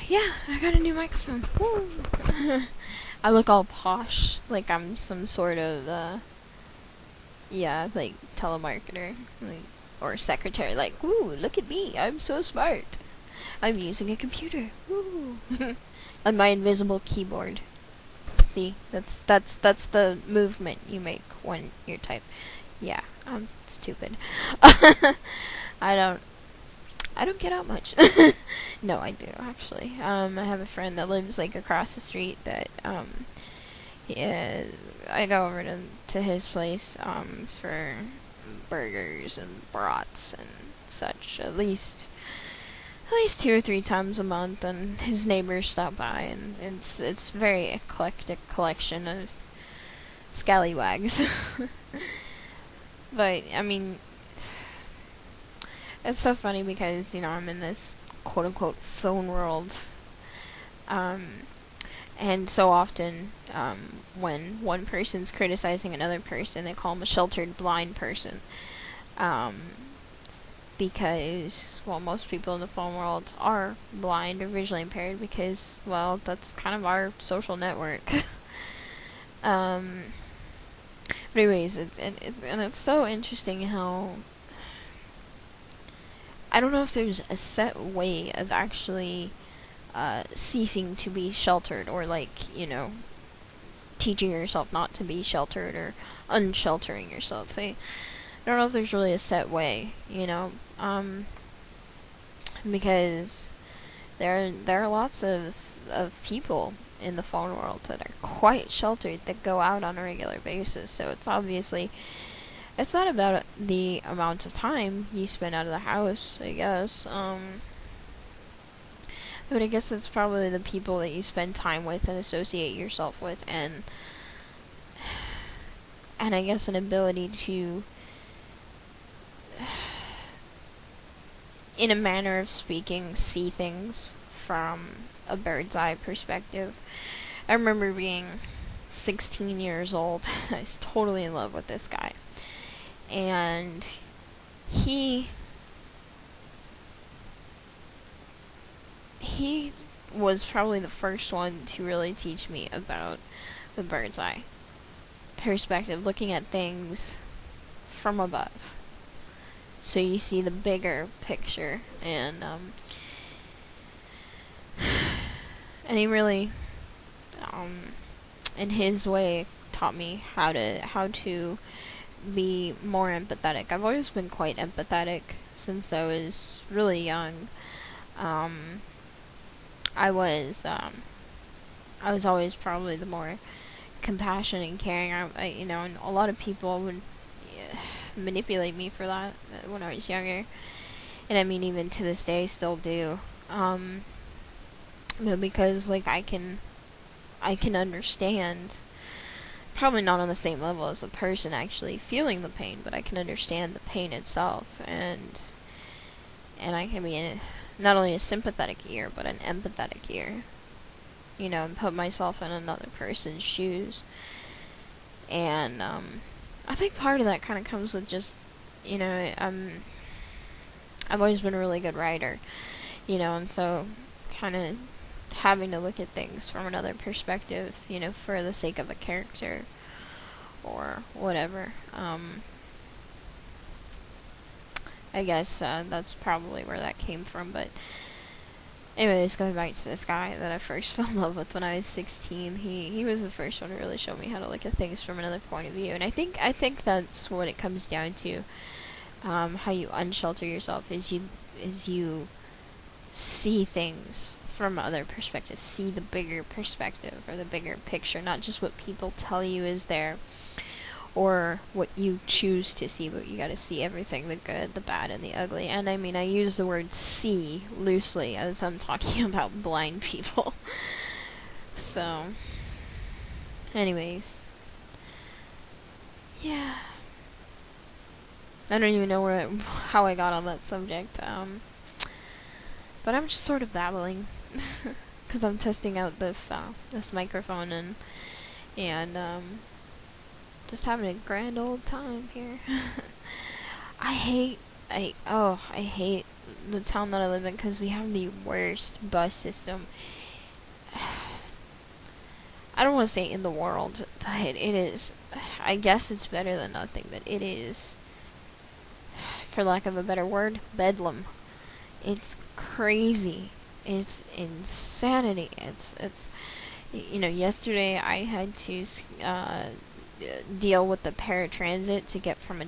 yeah, I got a new microphone. Woo. I look all posh, like I'm some sort of, yeah, like telemarketer, like, or secretary. Like, woo, look at me, I'm so smart. I'm using a computer. Woo. On my invisible keyboard. See, that's the movement you make when you type. Yeah, I'm stupid. I don't I don't get out much. No, I do actually. I have a friend that lives like across the street that yeah, I go over to his place for burgers and brats and such at least 2 or 3 times a month, and his neighbors stop by, and it's very eclectic collection of scallywags. But I mean, it's so funny because I'm in this quote unquote phone world, um, and so often when one person's criticizing another person, they call them a sheltered blind person. Um, because, well, most people in the phone world are blind or visually impaired because, well, that's kind of our social network. um, but anyways, it's so interesting how I don't know if there's a set way of actually ceasing to be sheltered, or like teaching yourself not to be sheltered or unsheltering yourself. I don't know if there's really a set way, because there are lots of people in the phone world that are quite sheltered that go out on a regular basis. So it's not about the amount of time you spend out of the house, I guess. But I guess it's probably the people that you spend time with and associate yourself with, and I guess an ability to, in a manner of speaking, see things from a bird's eye perspective. I remember being 16 years old. I was totally in love with this guy. And he was probably the first one to really teach me about the bird's eye perspective, looking at things from above. So you see the bigger picture, and he really, in his way, taught me how to be more empathetic. I've always been quite empathetic since I was really young. I was always probably the more compassionate and caring. And a lot of people would manipulate me for that when I was younger, and I mean even to this day still do. But because like I can understand, probably not on the same level as the person actually feeling the pain, but I can understand the pain itself, and I can be not only a sympathetic ear but an empathetic ear, and put myself in another person's shoes. And I think part of that kind of comes with just, I've always been a really good writer, and so kind of having to look at things from another perspective, for the sake of a character or whatever. I guess that's probably where that came from. But anyways, going back to this guy that I first fell in love with when I was 16, he was the first one to really show me how to look at things from another point of view. And I think that's what it comes down to. How you unshelter yourself is you see things from other perspectives, see the bigger perspective or the bigger picture, not just what people tell you is there or what you choose to see, but you gotta see everything, the good, the bad, and the ugly. And I mean, I use the word see loosely as I'm talking about blind people. So, anyways, yeah. I don't even know how I got on that subject, but I'm just sort of babbling because I'm testing out this microphone and just having a grand old time here. I hate the town that I live in, because we have the worst bus system. I don't want to say in the world, but it is. I guess it's better than nothing, but it is, for lack of a better word, bedlam. It's crazy. It's insanity. It's yesterday I had to deal with the paratransit to get from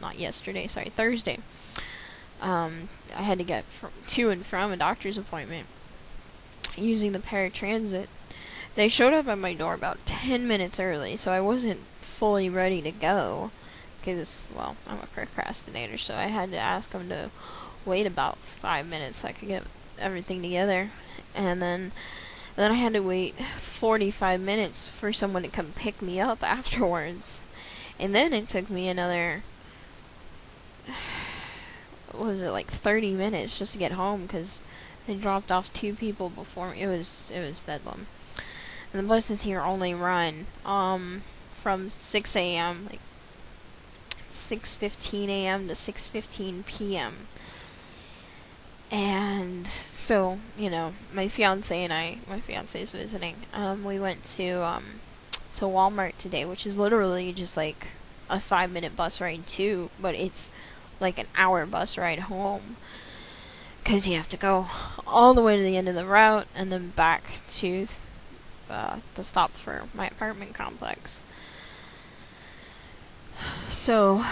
not yesterday, sorry, Thursday. I had to get to and from a doctor's appointment using the paratransit. They showed up at my door about 10 minutes early, so I wasn't fully ready to go. Because, well, I'm a procrastinator, so I had to ask them to wait about 5 minutes so I could get everything together. And then I had to wait 45 minutes for someone to come pick me up afterwards. And then it took me another, what was it, like 30 minutes just to get home, because they dropped off 2 people before me. It was bedlam. And the buses here only run from 6 a.m., like 6:15 a.m. to 6:15 p.m. And so, my fiance is visiting. We went to Walmart today, which is literally just like a 5-minute bus ride too, but it's like an hour bus ride home, because you have to go all the way to the end of the route and then back to the stop for my apartment complex. So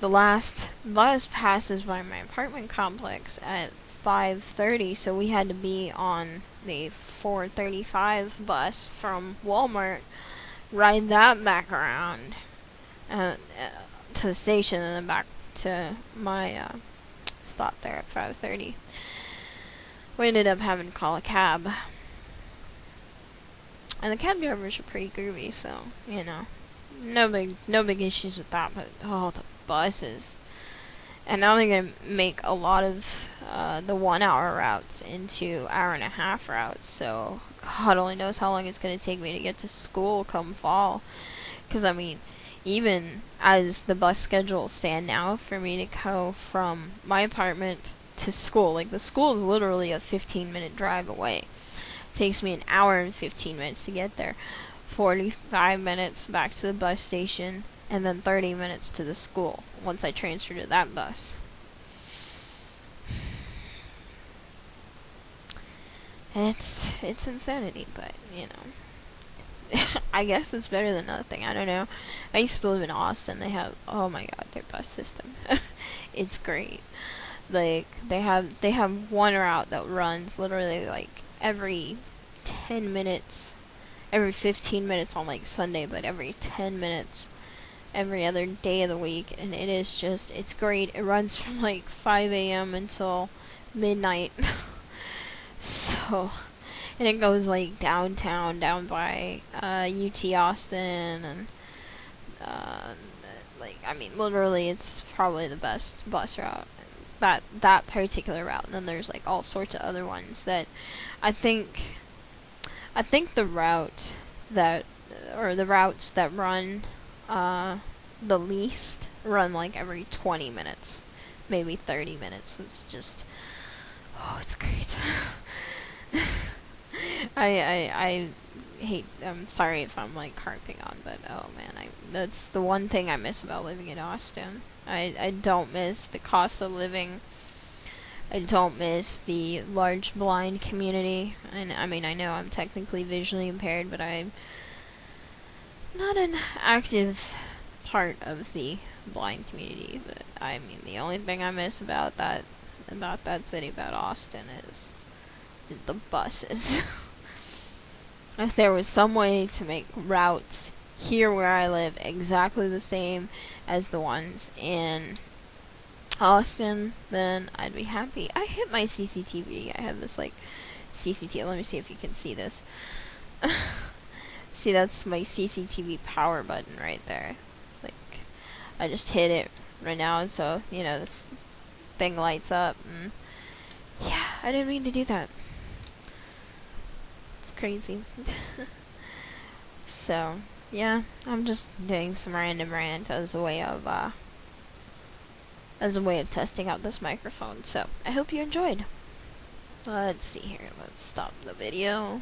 the last bus passes by my apartment complex at 5:30, so we had to be on the 4:35 bus from Walmart, ride that back around to the station, and then back to my stop there at 5:30. We ended up having to call a cab. And the cab drivers are pretty groovy, so, no big issues with that, but, the buses. And now they're going to make a lot of the 1-hour routes into hour-and-a-half routes, so God only knows how long it's going to take me to get to school come fall. Because, even as the bus schedules stand now, for me to go from my apartment to school, like, the school is literally a 15-minute drive away. It takes me an hour and 15 minutes to get there. 45 minutes back to the bus station, and then 30 minutes to the school once I transfer to that bus. It's insanity, but, I guess it's better than nothing. I don't know. I used to live in Austin. They have, oh my God, their bus system. It's great. Like, they have one route that runs literally, like, every 10 minutes, every 15 minutes on, like, Sunday, but every 10 minutes every other day of the week, and it is just, it's great. It runs from, like, 5 a.m. until midnight. So, and it goes, like, downtown, down by UT Austin, and literally it's probably the best bus route, that particular route. And then there's, like, all sorts of other ones that I think the route that, or the routes that run the least run, like, every 20 minutes, maybe 30 minutes. It's just, it's great. I hate, I'm sorry if I'm, like, harping on, but oh man, that's the one thing I miss about living in Austin. I don't miss the cost of living. I don't miss the large blind community. And I know I'm technically visually impaired, but I'm not an active part of the blind community. But the only thing I miss about that city, about Austin, is the buses. If there was some way to make routes here where I live exactly the same as the ones in Austin, then I'd be happy. I hit my CCTV. I have this, like, CCTV. Let me see if you can see this. See, that's my CCTV power button right there. Like, I just hit it right now, and so, this thing lights up. And yeah, I didn't mean to do that. It's crazy. So, yeah, I'm just doing some random rant as a way of as a way of testing out this microphone. So I hope you enjoyed. Let's see here. Let's stop the video.